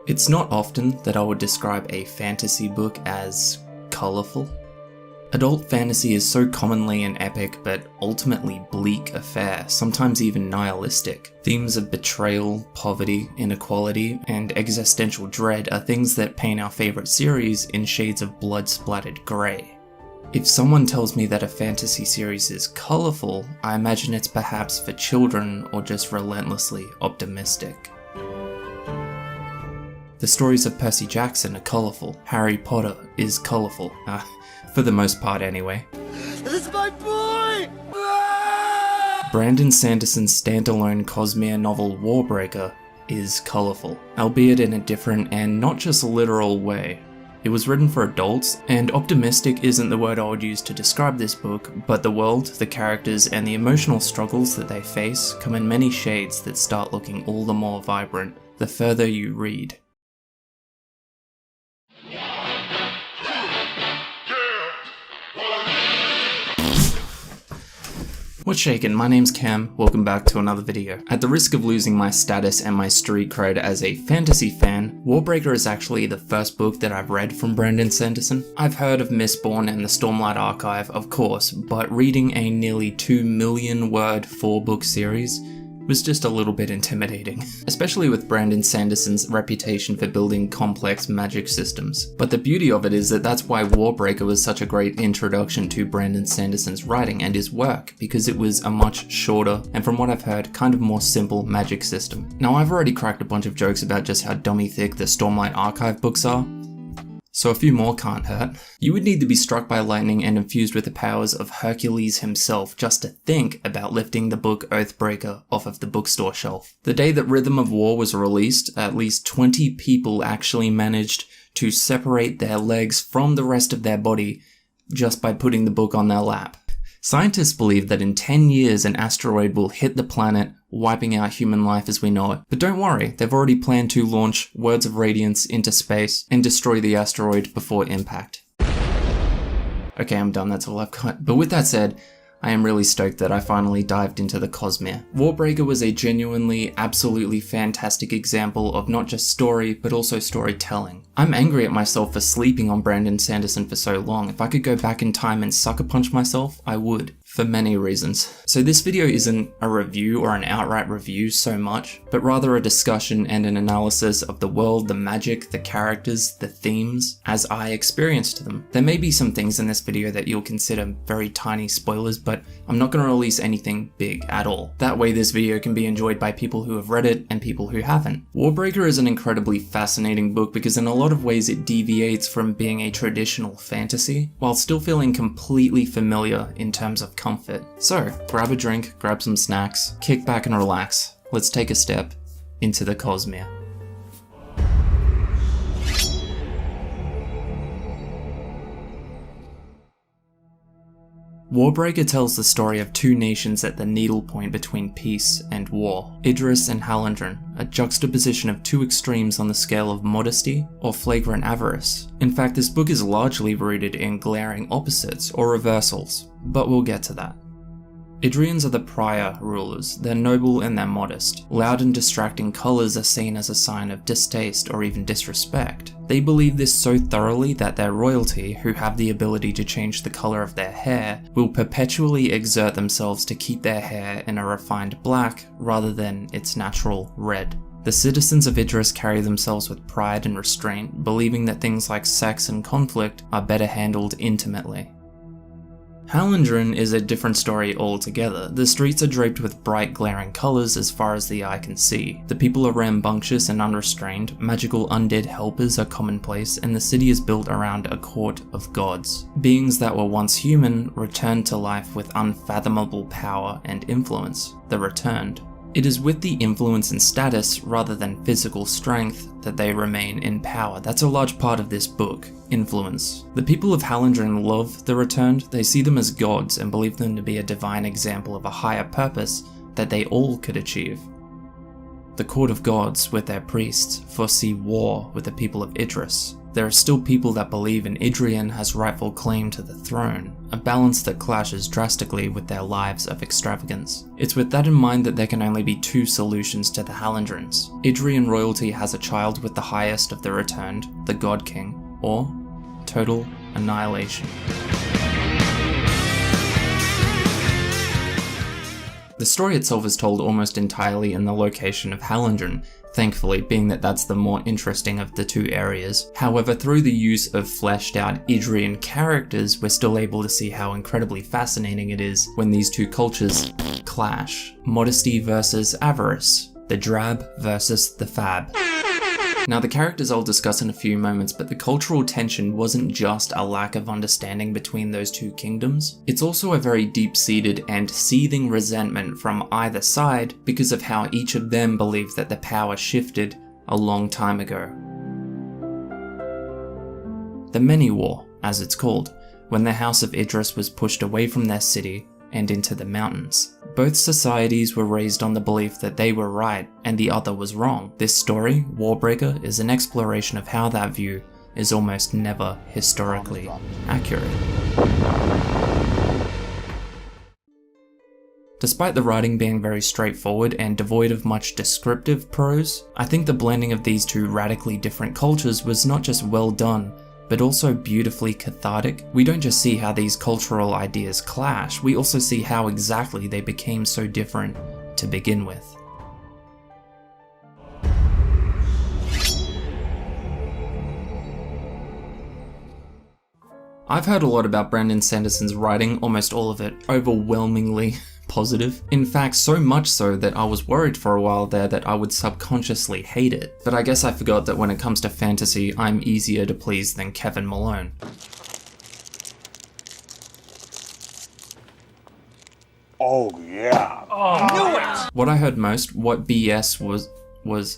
It's not often that I would describe a fantasy book as colourful. Adult fantasy is so commonly an epic but ultimately bleak affair, sometimes even nihilistic. Themes of betrayal, poverty, inequality, and existential dread are things that paint our favourite series in shades of blood-splattered grey. If someone tells me that a fantasy series is colourful, I imagine it's perhaps for children or just relentlessly optimistic. The stories of Percy Jackson are colourful. Harry Potter is colourful. For the most part anyway. This is my boy! Brandon Sanderson's standalone Cosmere novel Warbreaker is colourful, albeit in a different and not just literal way. It was written for adults, and optimistic isn't the word I would use to describe this book, but the world, the characters, and the emotional struggles that they face come in many shades that start looking all the more vibrant the further you read. What's shaking? My name's Cam, welcome back to another video. At the risk of losing my status and my street cred as a fantasy fan, Warbreaker is actually the first book that I've read from Brandon Sanderson. I've heard of Mistborn and the Stormlight Archive, of course, but reading a nearly 2 million word 4-book series was just a little bit intimidating, especially with Brandon Sanderson's reputation for building complex magic systems. But the beauty of it is that that's why Warbreaker was such a great introduction to Brandon Sanderson's writing and his work, because it was a much shorter, and from what I've heard, kind of more simple magic system. Now I've already cracked a bunch of jokes about just how dummy thick the Stormlight Archive books are, so a few more can't hurt. You would need to be struck by lightning and infused with the powers of Hercules himself just to think about lifting the book Oathbreaker off of the bookstore shelf. The day that Rhythm of War was released, at least 20 people actually managed to separate their legs from the rest of their body just by putting the book on their lap. Scientists believe that in 10 years an asteroid will hit the planet, wiping out human life as we know it. But don't worry, they've already planned to launch Words of Radiance into space and destroy the asteroid before impact. Okay, I'm done, that's all I've got. But with that said, I am really stoked that I finally dived into the Cosmere. Warbreaker was a genuinely, absolutely fantastic example of not just story, but also storytelling. I'm angry at myself for sleeping on Brandon Sanderson for so long. If I could go back in time and sucker punch myself, I would. For many reasons. So this video isn't a review or an outright review so much, but rather a discussion and an analysis of the world, the magic, the characters, the themes, as I experienced them. There may be some things in this video that you'll consider very tiny spoilers, but I'm not going to release anything big at all. That way this video can be enjoyed by people who have read it and people who haven't. Warbreaker is an incredibly fascinating book because in a lot of ways it deviates from being a traditional fantasy, while still feeling completely familiar in terms of comfort. So, grab a drink, grab some snacks, kick back and relax. Let's take a step into the Cosmere. Warbreaker tells the story of two nations at the needle point between peace and war, Idris and Hallandren, a juxtaposition of two extremes on the scale of modesty or flagrant avarice. In fact, this book is largely rooted in glaring opposites or reversals, but we'll get to that. Idrians are the prior rulers. They're noble and they're modest. Loud and distracting colours are seen as a sign of distaste or even disrespect. They believe this so thoroughly that their royalty, who have the ability to change the colour of their hair, will perpetually exert themselves to keep their hair in a refined black rather than its natural red. The citizens of Idris carry themselves with pride and restraint, believing that things like sex and conflict are better handled intimately. Hallandren is a different story altogether. The streets are draped with bright glaring colours as far as the eye can see. The people are rambunctious and unrestrained, magical undead helpers are commonplace, and the city is built around a court of gods. Beings that were once human returned to life with unfathomable power and influence. The Returned. It is with the influence and status, rather than physical strength, that they remain in power. That's a large part of this book. Influence. The people of Hallandren love the Returned. They see them as gods and believe them to be a divine example of a higher purpose that they all could achieve. The Court of Gods, with their priests, foresee war with the people of Idris. there are still people that believe an Idrian has rightful claim to the throne, a balance that clashes drastically with their lives of extravagance. It's with that in mind that there can only be two solutions to the Halandrins. Idrian royalty has a child with the highest of the returned, the God King, or total annihilation. The story itself is told almost entirely in the location of Halandrin, thankfully, being that that's the more interesting of the two areas. However, through the use of fleshed out Idrian characters, we're still able to see how incredibly fascinating it is when these two cultures clash. Modesty versus avarice, the drab versus the fab. Now, the characters I'll discuss in a few moments, but the cultural tension wasn't just a lack of understanding between those two kingdoms. It's also a very deep-seated and seething resentment from either side because of how each of them believed that the power shifted a long time ago. The Many War, as it's called, when the House of Idris was pushed away from their city and into the mountains. Both societies were raised on the belief that they were right and the other was wrong. This story, Warbreaker, is an exploration of how that view is almost never historically accurate. Despite the writing being very straightforward and devoid of much descriptive prose, I think the blending of these two radically different cultures was not just well done, but also beautifully cathartic. We don't just see how these cultural ideas clash, we also see how exactly they became so different to begin with. I've heard a lot about Brandon Sanderson's writing, almost all of it overwhelmingly positive. In fact, so much so that I was worried for a while there that I would subconsciously hate it. But I guess I forgot that when it comes to fantasy, I'm easier to please than Kevin Malone. Oh yeah. Oh, knew it! What I heard most, what BS was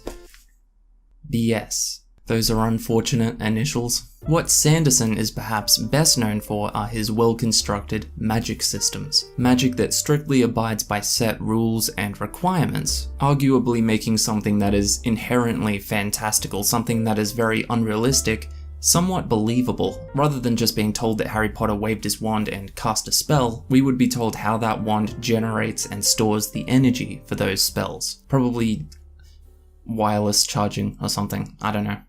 BS. Those are unfortunate initials. What Sanderson is perhaps best known for are his well-constructed magic systems. Magic that strictly abides by set rules and requirements, arguably making something that is inherently fantastical, something that is very unrealistic, somewhat believable. Rather than just being told that Harry Potter waved his wand and cast a spell, we would be told how that wand generates and stores the energy for those spells. Probably wireless charging or something, I don't know.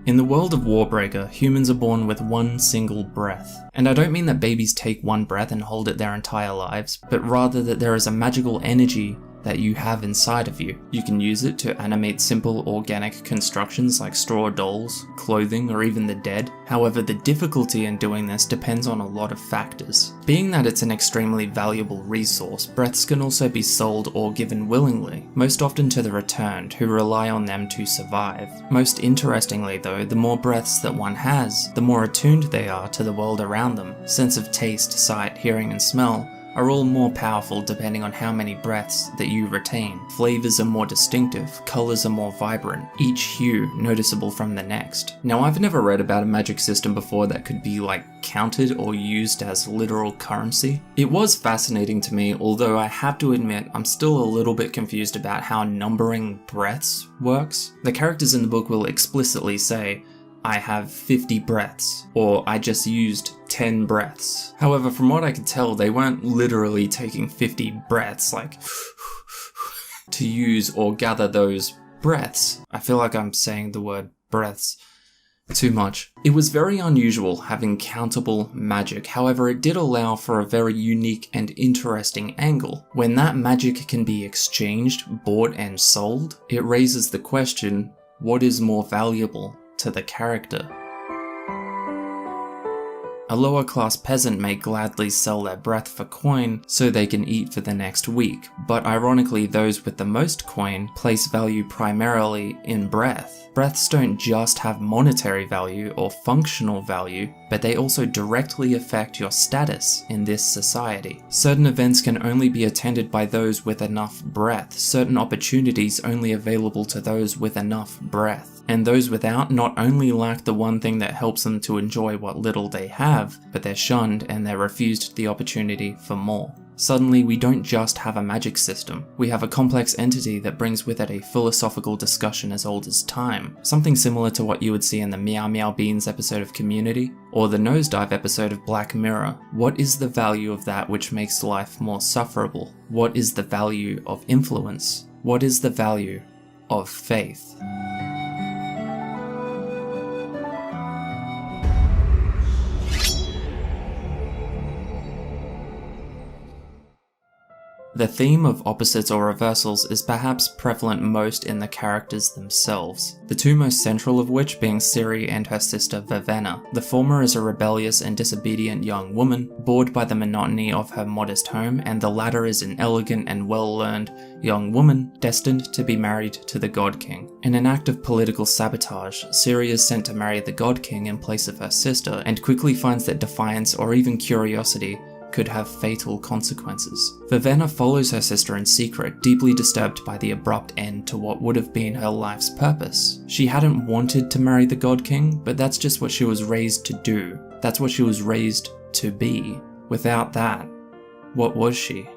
In the world of Warbreaker, humans are born with one single breath. And I don't mean that babies take one breath and hold it their entire lives, but rather that there is a magical energy that you have inside of you. You can use it to animate simple organic constructions like straw dolls, clothing, or even the dead. However, the difficulty in doing this depends on a lot of factors. Being that it's an extremely valuable resource, breaths can also be sold or given willingly, most often to the returned, who rely on them to survive. Most interestingly though, the more breaths that one has, the more attuned they are to the world around them. Sense of taste, sight, hearing, and smell are all more powerful depending on how many breaths that you retain. Flavors are more distinctive, colors are more vibrant, each hue noticeable from the next. Now, I've never read about a magic system before that could be counted or used as literal currency. It was fascinating to me, although I have to admit I'm still a little bit confused about how numbering breaths works. The characters in the book will explicitly say, I have 50 breaths, or I just used 10 breaths. However, from what I could tell, they weren't literally taking 50 breaths, to use or gather those breaths. I feel like I'm saying the word breaths too much. It was very unusual having countable magic, however it did allow for a very unique and interesting angle. When that magic can be exchanged, bought and sold, it raises the question, what is more valuable to the character? A lower class peasant may gladly sell their breath for coin so they can eat for the next week, but ironically those with the most coin place value primarily in breath. Breaths don't just have monetary value or functional value, but they also directly affect your status in this society. Certain events can only be attended by those with enough breath, certain opportunities only available to those with enough breath. And those without not only lack the one thing that helps them to enjoy what little they have, but they're shunned and they're refused the opportunity for more. Suddenly, we don't just have a magic system, we have a complex entity that brings with it a philosophical discussion as old as time, something similar to what you would see in the Meow Meow Beans episode of Community, or the Nosedive episode of Black Mirror. What is the value of that which makes life more sufferable? What is the value of influence? What is the value of faith? The theme of opposites or reversals is perhaps prevalent most in the characters themselves, the two most central of which being Ciri and her sister Vivenna. The former is a rebellious and disobedient young woman, bored by the monotony of her modest home, and the latter is an elegant and well-learned young woman destined to be married to the God King. In an act of political sabotage, Ciri is sent to marry the God King in place of her sister, and quickly finds that defiance or even curiosity could have fatal consequences. Vivenna follows her sister in secret, deeply disturbed by the abrupt end to what would have been her life's purpose. She hadn't wanted to marry the God King, but that's just what she was raised to do. That's what she was raised to be. Without that, what was she?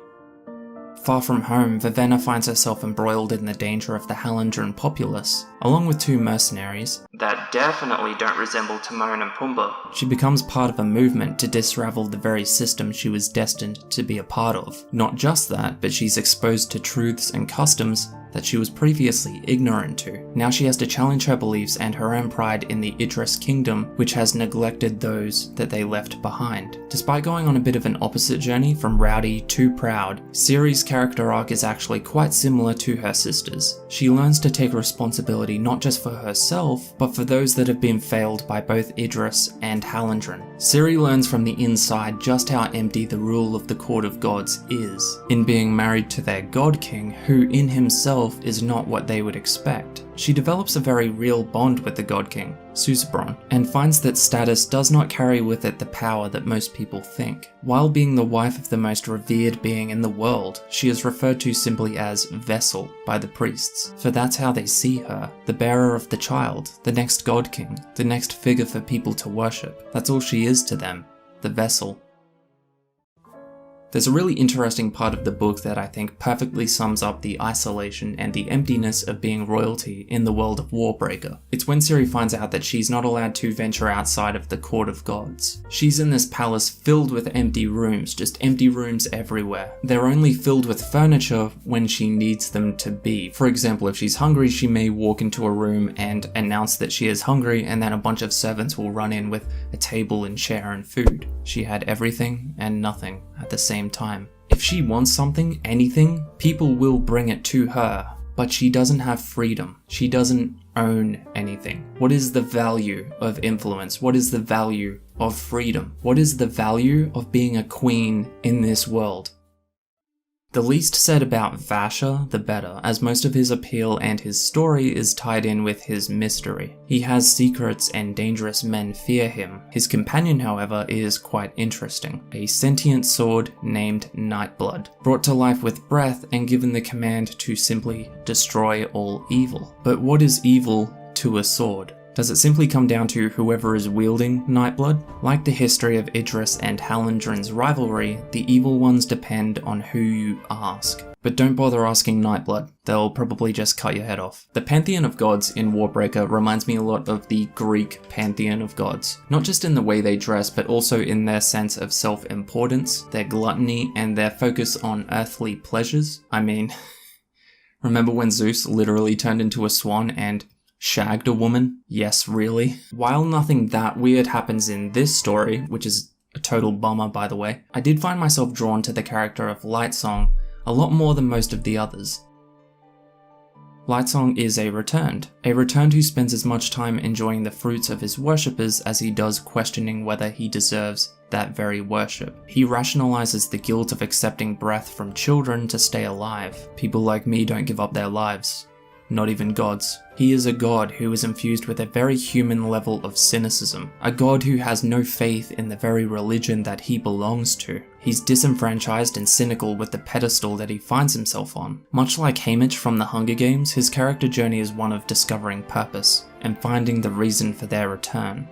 Far from home, Vivenna finds herself embroiled in the danger of the Hallandran populace, along with two mercenaries that definitely don't resemble Timon and Pumbaa. She becomes part of a movement to disravel the very system she was destined to be a part of. Not just that, but she's exposed to truths and customs that she was previously ignorant to. Now she has to challenge her beliefs and her own pride in the Idris kingdom, which has neglected those that they left behind. Despite going on a bit of an opposite journey from rowdy to proud, Ciri's character arc is actually quite similar to her sister's. She learns to take responsibility not just for herself, but for those that have been failed by both Idris and Hallandran. Ciri learns from the inside just how empty the rule of the Court of Gods is, in being married to their God King, who in himself is not what they would expect. She develops a very real bond with the God King, Susebron, and finds that status does not carry with it the power that most people think. While being the wife of the most revered being in the world, she is referred to simply as Vessel by the priests, for that's how they see her, the bearer of the child, the next God King, the next figure for people to worship. That's all she is to them, the vessel. There's a really interesting part of the book that I think perfectly sums up the isolation and the emptiness of being royalty in the world of Warbreaker. It's when Ciri finds out that she's not allowed to venture outside of the Court of Gods. She's in this palace filled with empty rooms, just empty rooms everywhere. They're only filled with furniture when she needs them to be. For example, if she's hungry, she may walk into a room and announce that she is hungry, and then a bunch of servants will run in with a table and chair and food. She had everything and nothing at the same time. If she wants something, anything, people will bring it to her, but she doesn't have freedom. She doesn't own anything. What is the value of influence? What is the value of freedom? What is the value of being a queen in this world? The least said about Vasher, the better, as most of his appeal and his story is tied in with his mystery. He has secrets and dangerous men fear him. His companion, however, is quite interesting. A sentient sword named Nightblood, brought to life with breath and given the command to simply destroy all evil. But what is evil to a sword? Does it simply come down to whoever is wielding Nightblood? Like the history of Idris and Hallandran's rivalry, the evil ones depend on who you ask. But don't bother asking Nightblood, they'll probably just cut your head off. The pantheon of gods in Warbreaker reminds me a lot of the Greek pantheon of gods. Not just in the way they dress, but also in their sense of self-importance, their gluttony, and their focus on earthly pleasures. I mean, remember when Zeus literally turned into a swan and shagged a woman? Yes, really? While nothing that weird happens in this story, which is a total bummer by the way, I did find myself drawn to the character of Lightsong a lot more than most of the others. Lightsong is a returned who spends as much time enjoying the fruits of his worshippers as he does questioning whether he deserves that very worship. He rationalizes the guilt of accepting breath from children to stay alive. People like me don't give up their lives. Not even gods. He is a god who is infused with a very human level of cynicism. A god who has no faith in the very religion that he belongs to. He's disenfranchised and cynical with the pedestal that he finds himself on. Much like Haymitch from the Hunger Games, his character journey is one of discovering purpose and finding the reason for their return.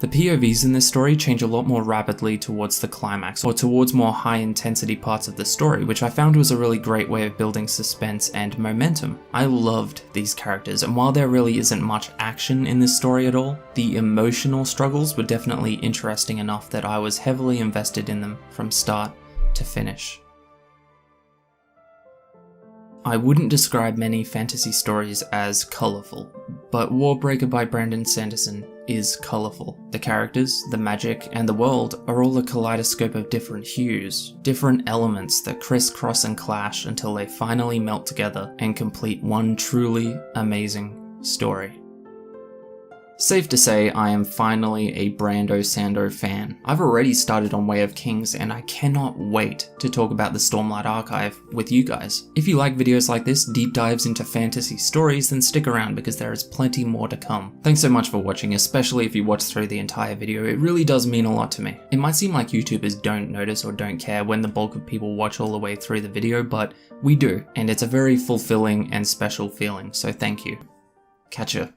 The POVs in this story change a lot more rapidly towards the climax, or towards more high intensity parts of the story, which I found was a really great way of building suspense and momentum. I loved these characters, and while there really isn't much action in this story at all, the emotional struggles were definitely interesting enough that I was heavily invested in them from start to finish. I wouldn't describe many fantasy stories as colourful, but Warbreaker by Brandon Sanderson is colourful. The characters, the magic, and the world are all a kaleidoscope of different hues, different elements that crisscross and clash until they finally melt together and complete one truly amazing story. Safe to say, I am finally a Brando Sando fan. I've already started on Way of Kings, and I cannot wait to talk about the Stormlight Archive with you guys. If you like videos like this, deep dives into fantasy stories, then stick around because there is plenty more to come. Thanks so much for watching, especially if you watched through the entire video. It really does mean a lot to me. It might seem like YouTubers don't notice or don't care when the bulk of people watch all the way through the video, but we do, and it's a very fulfilling and special feeling, so thank you. Catch ya.